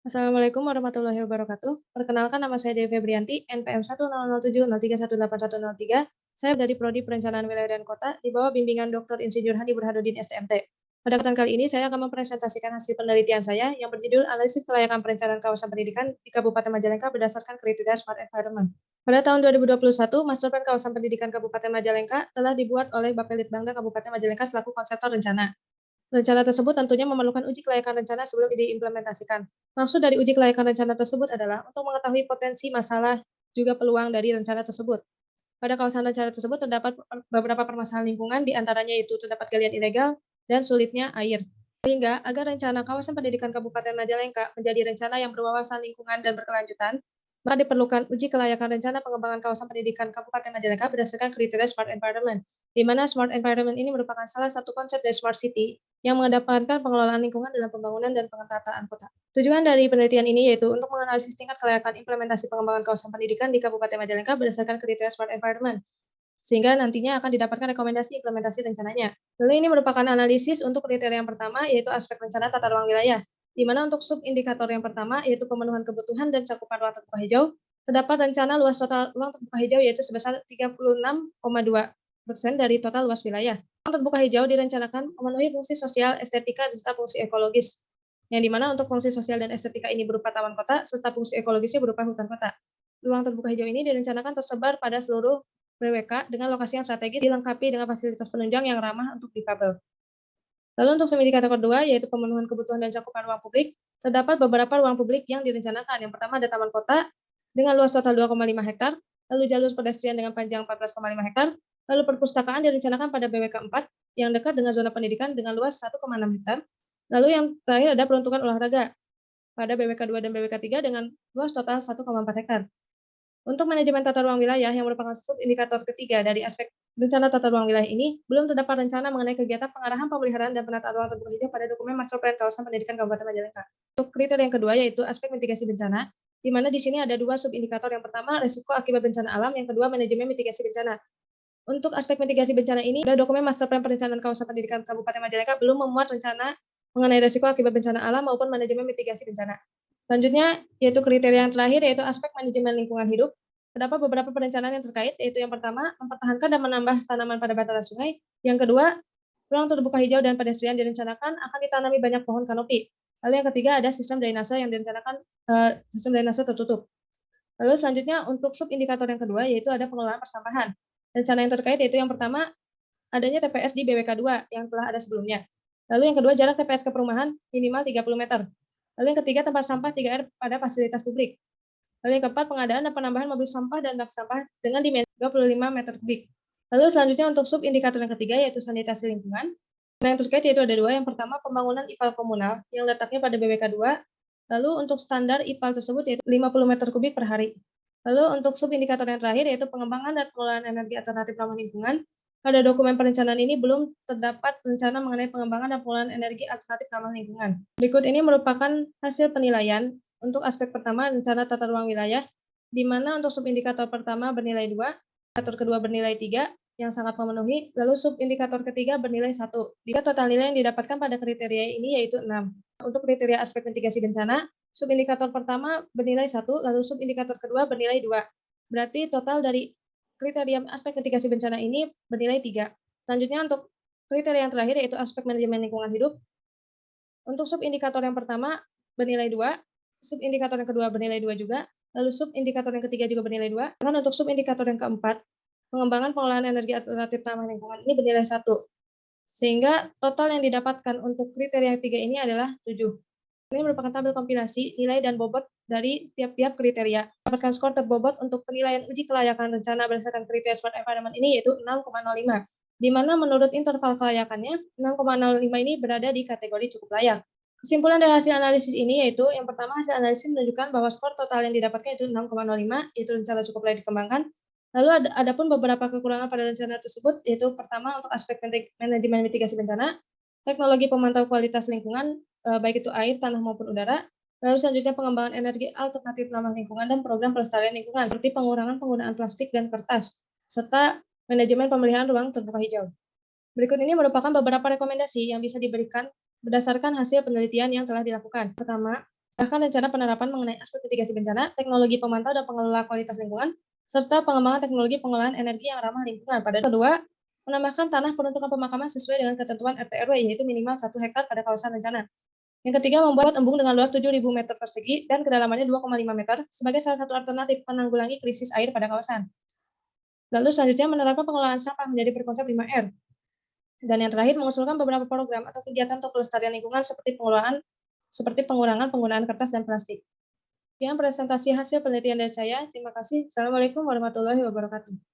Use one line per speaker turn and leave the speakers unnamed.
Assalamualaikum warahmatullahi wabarakatuh. Perkenalkan nama saya Devi Febrianti, NPM 1000703181103. Saya dari Prodi Perencanaan Wilayah dan Kota di bawah bimbingan Dr. Insinyur Hani Burhanuddin STMT. Pada kesempatan kali ini saya akan mempresentasikan hasil penelitian saya yang berjudul Analisis Kelayakan Perencanaan Kawasan Pendidikan di Kabupaten Majalengka berdasarkan kriteria Smart Environment. Pada tahun 2021, Master Plan Kawasan Pendidikan Kabupaten Majalengka telah dibuat oleh Bapelitbangda Kabupaten Majalengka selaku konseptor rencana. Rencana tersebut tentunya memerlukan uji kelayakan rencana sebelum diimplementasikan. Maksud dari uji kelayakan rencana tersebut adalah untuk mengetahui potensi masalah juga peluang dari rencana tersebut. Pada kawasan rencana tersebut terdapat beberapa permasalahan lingkungan, di antaranya itu terdapat galian ilegal dan sulitnya air. Sehingga agar rencana kawasan pendidikan Kabupaten Majalengka menjadi rencana yang berwawasan lingkungan dan berkelanjutan, maka diperlukan uji kelayakan rencana pengembangan kawasan pendidikan Kabupaten Majalengka berdasarkan kriteria Smart Environment, di mana Smart Environment ini merupakan salah satu konsep dari Smart City yang mengedepankan pengelolaan lingkungan dalam pembangunan dan pemerataan kota. Tujuan dari penelitian ini yaitu untuk menganalisis tingkat kelayakan implementasi pengembangan kawasan pendidikan di Kabupaten Majalengka berdasarkan kriteria Smart Environment, sehingga nantinya akan didapatkan rekomendasi implementasi rencananya. Lalu ini merupakan analisis untuk kriteria yang pertama, yaitu aspek rencana tata ruang wilayah, di mana untuk subindikator yang pertama, yaitu pemenuhan kebutuhan dan cakupan ruang terbuka hijau, terdapat rencana luas total ruang terbuka hijau yaitu sebesar 36,2% dari total luas wilayah. Ruang terbuka hijau direncanakan memenuhi fungsi sosial, estetika, serta fungsi ekologis, yang dimana untuk fungsi sosial dan estetika ini berupa taman kota, serta fungsi ekologisnya berupa hutan kota. Ruang terbuka hijau ini direncanakan tersebar pada seluruh WWK dengan lokasi yang strategis, dilengkapi dengan fasilitas penunjang yang ramah untuk difabel. Lalu untuk subindikator kedua, yaitu pemenuhan kebutuhan dan cakupan ruang publik, terdapat beberapa ruang publik yang direncanakan. Yang pertama ada taman kota dengan luas total 2,5 hektar, lalu jalur pedestrian dengan panjang 14,5 hektar, lalu perpustakaan direncanakan pada BWK 4 yang dekat dengan zona pendidikan dengan luas 1,6 hektar, lalu yang terakhir ada peruntukan olahraga pada BWK 2 dan BWK 3 dengan luas total 1,4 hektar. Untuk manajemen tata ruang wilayah yang merupakan subindikator ketiga dari aspek rencana tata ruang wilayah ini, belum terdapat rencana mengenai kegiatan pengarahan, pemeliharaan, dan penataan ruang terbuka hijau pada dokumen Master Plan Kawasan Pendidikan Kabupaten Majalengka. Untuk kriteria yang kedua yaitu aspek mitigasi bencana, di mana di sini ada dua subindikator. Yang pertama, risiko akibat bencana alam, yang kedua, manajemen mitigasi bencana. Untuk aspek mitigasi bencana ini, pada dokumen Master Plan Perencanaan Kawasan Pendidikan Kabupaten Majalengka belum memuat rencana mengenai risiko akibat bencana alam maupun manajemen mitigasi bencana. Selanjutnya, yaitu kriteria yang terakhir, yaitu aspek manajemen lingkungan hidup. Terdapat beberapa perencanaan yang terkait, yaitu yang pertama, mempertahankan dan menambah tanaman pada bantaran sungai. Yang kedua, ruang terbuka hijau dan pedestrian direncanakan akan ditanami banyak pohon kanopi. Lalu yang ketiga, ada sistem drainase yang direncanakan sistem drainase tertutup. Lalu selanjutnya, untuk subindikator yang kedua, yaitu ada pengelolaan persampahan. Rencana yang terkait yaitu yang pertama, adanya TPS di BWK 2 yang telah ada sebelumnya. Lalu yang kedua, jarak TPS ke perumahan minimal 30 meter. Lalu yang ketiga, tempat sampah 3R pada fasilitas publik. Lalu yang keempat, pengadaan dan penambahan mobil sampah dan bak sampah dengan dimensi 35 meter kubik. Lalu selanjutnya untuk subindikator yang ketiga yaitu sanitasi lingkungan. Nah, yang terkait yaitu ada dua. Yang pertama, pembangunan IPAL komunal yang letaknya pada BWK 2. Lalu untuk standar IPAL tersebut yaitu 50 meter kubik per hari. Lalu untuk subindikator yang terakhir yaitu pengembangan dan pengelolaan energi alternatif ramah lingkungan. Pada dokumen perencanaan ini belum terdapat rencana mengenai pengembangan dan pengelolaan energi alternatif ramah lingkungan. Berikut ini merupakan hasil penilaian untuk aspek pertama, rencana tata ruang wilayah, di mana untuk subindikator pertama bernilai 2, indikator kedua bernilai 3, yang sangat memenuhi, lalu subindikator ketiga bernilai 1. Jika total nilai yang didapatkan pada kriteria ini yaitu 6. Untuk kriteria aspek mitigasi bencana, subindikator pertama bernilai 1, lalu subindikator kedua bernilai 2. Berarti total dari kriteria aspek mitigasi bencana ini bernilai 3. Selanjutnya untuk kriteria yang terakhir yaitu aspek manajemen lingkungan hidup. Untuk subindikator yang pertama bernilai 2, subindikator yang kedua bernilai 2 juga, lalu subindikator yang ketiga juga bernilai 2. Dan untuk subindikator yang keempat, pengembangan pengolahan energi alternatif ramah lingkungan ini bernilai 1. Sehingga total yang didapatkan untuk kriteria ketiga ini adalah 7. Ini merupakan tabel kompilasi nilai dan bobot dari tiap-tiap kriteria. Dapatkan skor terbobot untuk penilaian uji kelayakan rencana berdasarkan kriteria Smart Environment ini yaitu 6,05, di mana menurut interval kelayakannya 6,05 ini berada di kategori cukup layak. Kesimpulan dari hasil analisis ini yaitu yang pertama, hasil analisis menunjukkan bahwa skor total yang didapatkan itu 6,05, yaitu rencana cukup layak dikembangkan. Lalu adapun beberapa kekurangan pada rencana tersebut yaitu pertama untuk aspek manajemen mitigasi bencana, teknologi pemantau kualitas lingkungan baik itu air, tanah maupun udara. Lalu selanjutnya pengembangan energi alternatif ramah lingkungan dan program pelestarian lingkungan seperti pengurangan penggunaan plastik dan kertas serta manajemen pemeliharaan ruang terbuka hijau. Berikut ini merupakan beberapa rekomendasi yang bisa diberikan berdasarkan hasil penelitian yang telah dilakukan. Pertama, bahkan rencana penerapan mengenai aspek mitigasi bencana, teknologi pemantau dan pengelola kualitas lingkungan, serta pengembangan teknologi pengolahan energi yang ramah lingkungan. Pada kedua, menambahkan tanah peruntukan pemakaman sesuai dengan ketentuan RT RW, yaitu minimal 1 hektar pada kawasan rencana. Yang ketiga, membuat embung dengan luas 7.000 meter persegi dan kedalamannya 2,5 meter sebagai salah satu alternatif menanggulangi krisis air pada kawasan. Lalu selanjutnya menerapkan pengelolaan sampah menjadi berkonsep 5R. Dan yang terakhir, mengusulkan beberapa program atau kegiatan untuk pelestarian lingkungan seperti pengurangan penggunaan kertas dan plastik. Sekian presentasi hasil penelitian dari saya. Terima kasih. Assalamualaikum warahmatullahi wabarakatuh.